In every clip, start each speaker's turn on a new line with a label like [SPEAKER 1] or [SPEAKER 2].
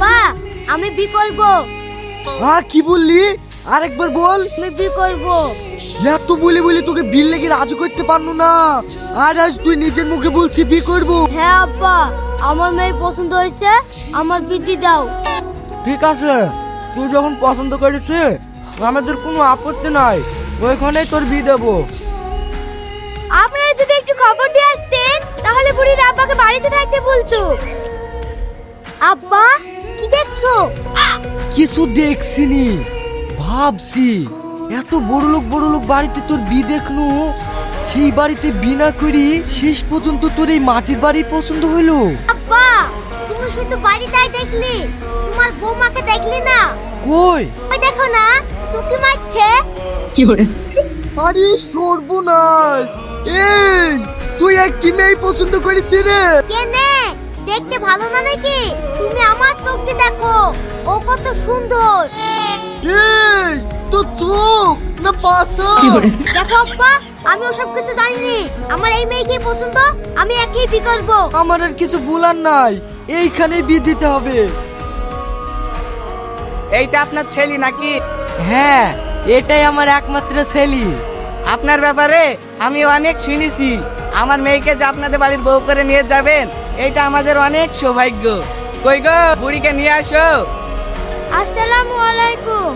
[SPEAKER 1] আব্বা আমি বি করব।
[SPEAKER 2] হ্যাঁ কি বললি? আরেকবার বল।
[SPEAKER 1] আমি বি করব।
[SPEAKER 2] এত বলে বলে তোকে বিল লেগে রাজি করতে পারলো না, আর আজ তুই নিজের মুখে বলছি বি করবো।
[SPEAKER 1] হ্যাঁ আব্বা, আমার মেয়ে পছন্দ হয়েছে, আমার বিটি দাও।
[SPEAKER 2] ঠিক আছে, তুই যখন পছন্দ করেছিস আমাদের কোনো আপত্তি নাই, ওইখানেই তোর বিয়ে দেবো।
[SPEAKER 1] আপনারা যদি একটু খবর দিয়ে আসতেন তাহলে বুড়ির আব্বাকে বাড়িতে থাকতে বলতো। আব্বা কি দেখছো?
[SPEAKER 2] কিছু দেখছিনি, ভাবছি এত বড় লোক বাড়িতে তোর বিয়ে দেখনু, সেই বাড়িতে বিনা করি শেষ পর্যন্ত তোর এই মাটির বাড়ি পছন্দ হইলো।
[SPEAKER 1] আব্বা তুমি শুধু বাড়িটাই দেখলি, তোমার বৌমাকে দেখলি না?
[SPEAKER 2] কই?
[SPEAKER 1] ওই দেখো না, তোকে মারছে।
[SPEAKER 2] আরে সর্বনাশ, এই তুই এক কি মেয়ে পছন্দ করিস রে?
[SPEAKER 1] কেনে দেখতে ভালো না নাকি? তুমি আমার চোখকে দেখো, ও কত সুন্দর।
[SPEAKER 2] এই তো চোখ না পাশা?
[SPEAKER 1] দেখো আব্বা, আমি ওসব কিছু জানিনি, আমার এই মেয়েকে পছন্দ, আমি একই বি করবো।
[SPEAKER 2] আমার আর কিছু বলার নাই, এইখানে বিয়ে দিতে হবে।
[SPEAKER 3] এইটা আপনার ছেলে নাকি?
[SPEAKER 2] হ্যাঁ, এটাই আমার একমাত্র ছেলে।
[SPEAKER 3] আপনার ব্যাপারে আমি অনেক শুনেছি, আমার মেয়েকে যে আপনাদের বাড়ির বউ করে নিয়ে যাবেন, এইটা আমাদের অনেক সৌভাগ্য। কই গো, বুড়িকে নিয়ে আসো।
[SPEAKER 1] আসসালামু আলাইকুম।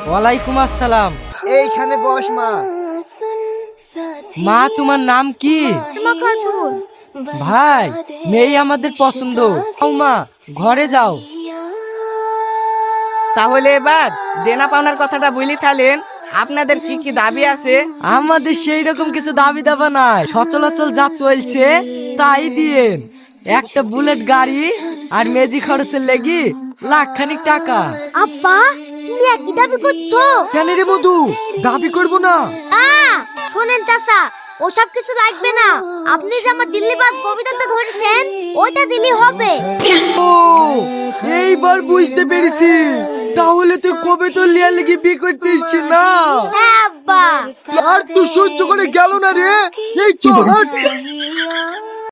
[SPEAKER 2] ওয়ালাইকুম আসসালাম। এইখানে বস মা। মা তোমার নাম কি?
[SPEAKER 1] তোমার খাতুন।
[SPEAKER 2] ভাই, মেয়ে আমাদের পছন্দ। যাও মা, ঘরে যাও।
[SPEAKER 3] তাহলে এবার দেনা পাওনার কথাটা বলি থালেন, আপনাদের কি কি দাবি আছে?
[SPEAKER 2] আমাদের সেই রকম কিছু দাবি দাবা নাই, সচলাচল যা চলছে তাই দিয়েন। একটা বুলেট গাড়ি আর মেজি খরচের লেগি লাখখানিক টাকা।
[SPEAKER 1] আব্বা তুমি একই দাবি করছো?
[SPEAKER 2] কেন রে মধু, দাবি করব না?
[SPEAKER 1] শোনেন চাচা, ওসব কিছু লাগবে না, আপনি যে আমার দিল্লিবাজ কবিতাটা ধরেছেন ওইটা দিলি হবে।
[SPEAKER 2] ও, এইবার বুঝতে পেরেছি, তাহলে তুই কবে তো লিয়া লেগে বিয়ে করতে ইচ্ছি না?
[SPEAKER 1] হ্যাঁ আব্বা।
[SPEAKER 2] আর তুই সহ্য করে গেল না রে, এই চল হাট।